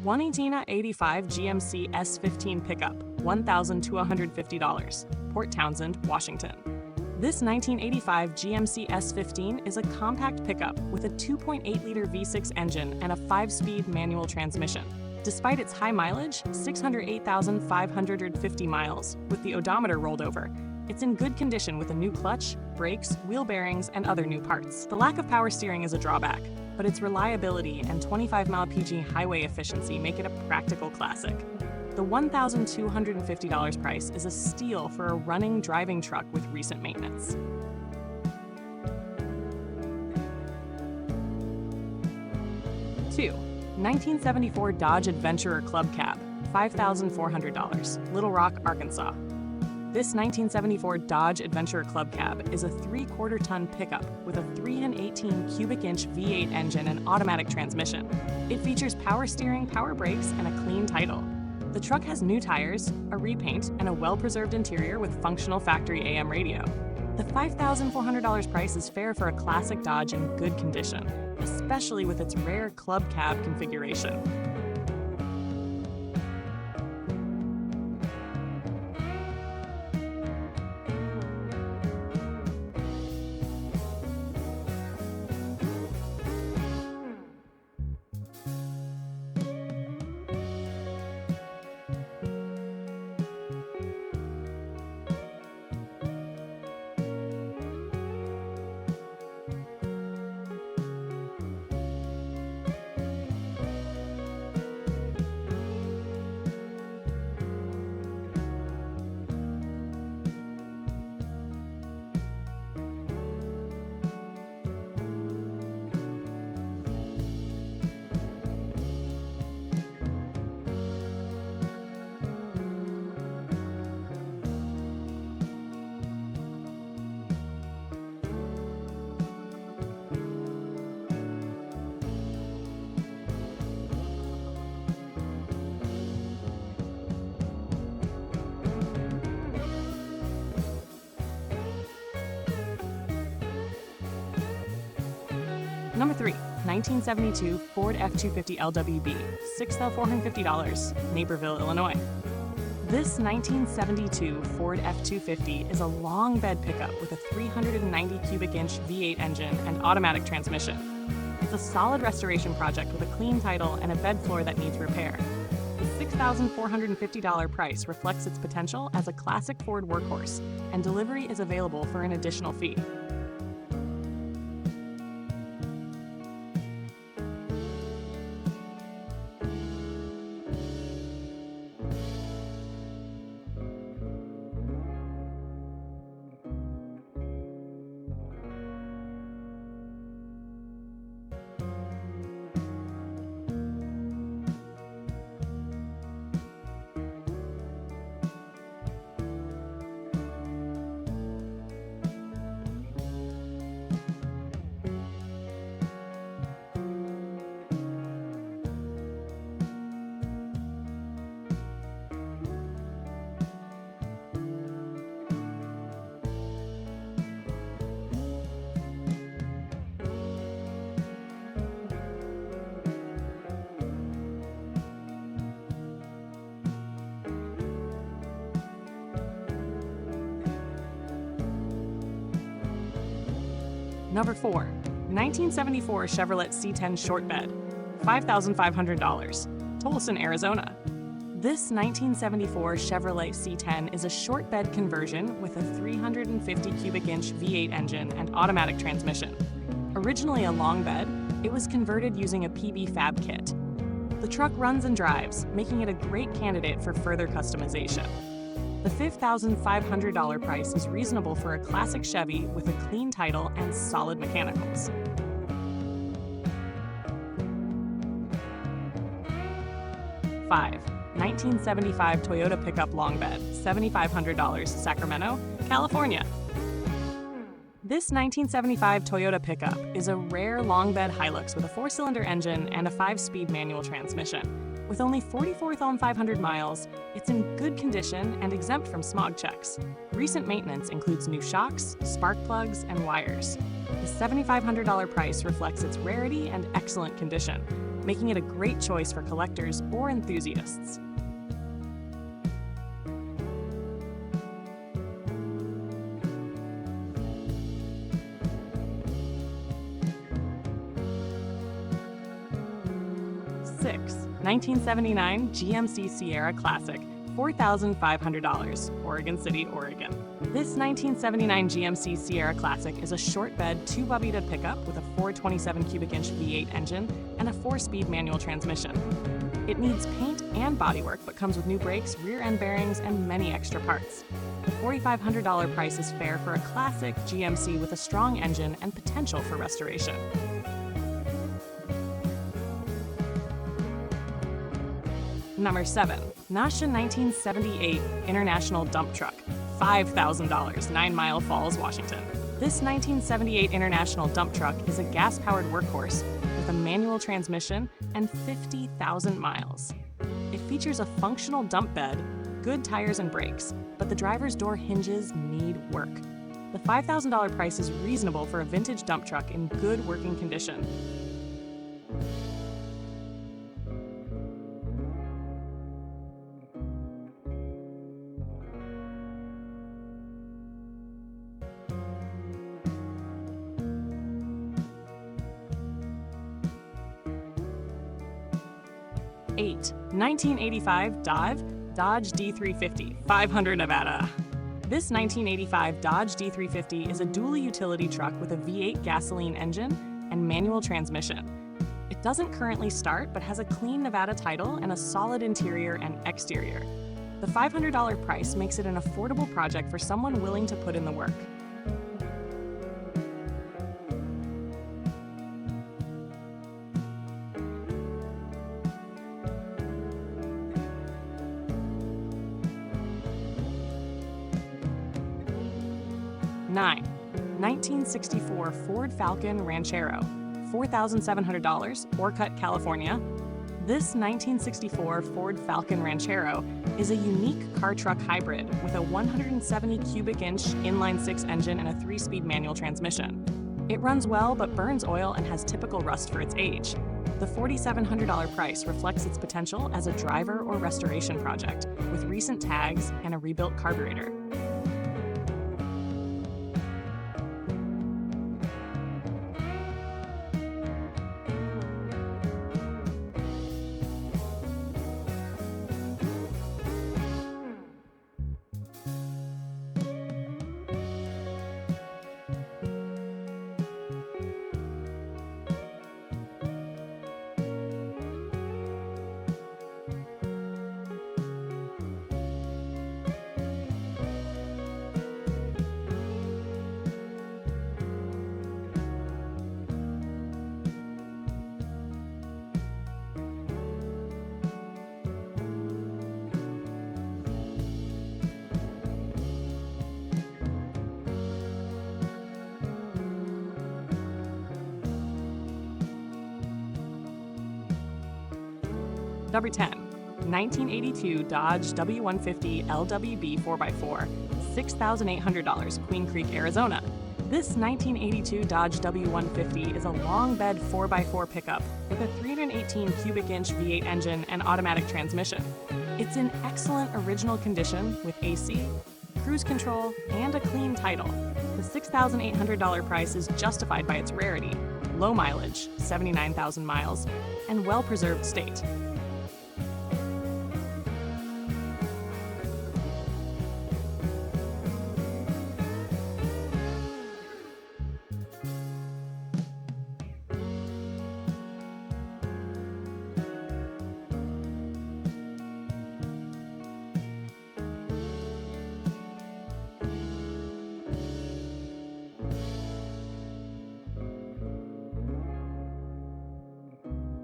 11885 GMC S15 pickup, $1,250, Port Townsend, Washington. This 1985 GMC S15 is a compact pickup with a 2.8-liter V6 engine and a 5-speed manual transmission. Despite its high mileage, 608,550 miles, with the odometer rolled over, it's in good condition with a new clutch, brakes, wheel bearings, and other new parts. The lack of power steering is a drawback, but its reliability and 25-mile-PG highway efficiency make it a practical classic. The $1,250 price is a steal for a running driving truck with recent maintenance. Two, 1974 Dodge Adventurer Club Cab, $5,400, Little Rock, Arkansas. This 1974 Dodge Adventurer Club Cab is a 3/4-ton pickup with a 318 cubic inch V8 engine and automatic transmission. It features power steering, power brakes, and a clean title. The truck has new tires, a repaint, and a well-preserved interior with functional factory AM radio. The $5,400 price is fair for a classic Dodge in good condition, especially with its rare club cab configuration. Number 3, 1972 Ford F250 LWB, $6,450, Naperville, Illinois. This 1972 Ford F250 is a long bed pickup with a 390 cubic inch V8 engine and automatic transmission. It's a solid restoration project with a clean title and a bed floor that needs repair. The $6,450 price reflects its potential as a classic Ford workhorse, and delivery is available for an additional fee. Number 4, 1974 Chevrolet C10 short bed, $5,500, Tolleson, Arizona. This 1974 Chevrolet C10 is a short bed conversion with a 350 cubic inch V8 engine and automatic transmission. Originally a long bed, it was converted using a PB Fab kit. The truck runs and drives, making it a great candidate for further customization. The $5,500 price is reasonable for a classic Chevy with a clean title and solid mechanicals. Five, 1975 Toyota pickup long bed, $7,500, Sacramento, California. This 1975 Toyota pickup is a rare long bed Hilux with a 4-cylinder engine and a 5-speed manual transmission. With only 44,500 miles, it's in good condition and exempt from smog checks. Recent maintenance includes new shocks, spark plugs, and wires. The $7,500 price reflects its rarity and excellent condition, making it a great choice for collectors or enthusiasts. Six, 1979 GMC Sierra Classic, $4,500, Oregon City, Oregon. This 1979 GMC Sierra Classic is a short-bed, two-bubbied pickup with a 427 cubic inch V8 engine and a 4-speed manual transmission. It needs paint and bodywork, but comes with new brakes, rear-end bearings, and many extra parts. The $4,500 price is fair for a classic GMC with a strong engine and potential for restoration. Number 7. Nasha 1978 International Dump Truck, $5,000, 9 Mile Falls, Washington. This 1978 International Dump Truck is a gas-powered workhorse with a manual transmission and 50,000 miles. It features a functional dump bed, good tires and brakes, but the driver's door hinges need work. The $5,000 price is reasonable for a vintage dump truck in good working condition. Eight, 1985 Dodge D350, 500 Nevada. This 1985 Dodge D350 is a dually utility truck with a V8 gasoline engine and manual transmission. It doesn't currently start, but has a clean Nevada title and a solid interior and exterior. The $500 price makes it an affordable project for someone willing to put in the work. Nine, 1964 Ford Falcon Ranchero, $4,700, Orcutt, California. This 1964 Ford Falcon Ranchero is a unique car-truck hybrid with a 170 cubic inch inline-six engine and a 3-speed manual transmission. It runs well but burns oil and has typical rust for its age. The $4,700 price reflects its potential as a driver or restoration project with recent tags and a rebuilt carburetor. Number 10, 1982 Dodge W150 LWB 4x4, $6,800, Queen Creek, Arizona. This 1982 Dodge W150 is a long bed 4x4 pickup with a 318 cubic inch V8 engine and automatic transmission. It's in excellent original condition with AC, cruise control, and a clean title. The $6,800 price is justified by its rarity, low mileage, 79,000 miles, and well-preserved state.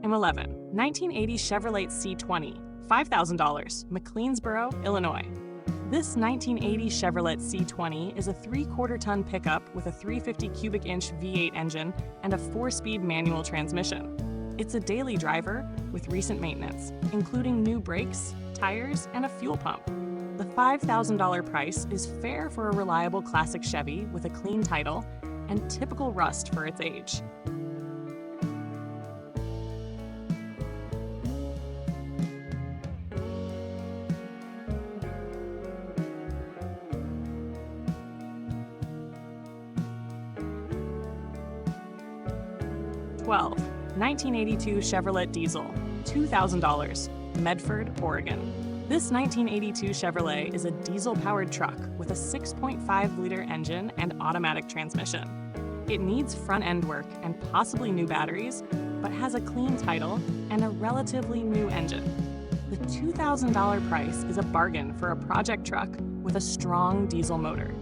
And 11, 1980 Chevrolet C20, $5,000, McLeansboro, Illinois. This 1980 Chevrolet C20 is a 3/4-ton pickup with a 350 cubic inch V8 engine and a 4-speed manual transmission. It's a daily driver with recent maintenance, including new brakes, tires, and a fuel pump. The $5,000 price is fair for a reliable classic Chevy with a clean title and typical rust for its age. 12. 1982 Chevrolet Diesel, $2,000, Medford, Oregon. This 1982 Chevrolet is a diesel-powered truck with a 6.5-liter engine and automatic transmission. It needs front-end work and possibly new batteries, but has a clean title and a relatively new engine. The $2,000 price is a bargain for a project truck with a strong diesel motor.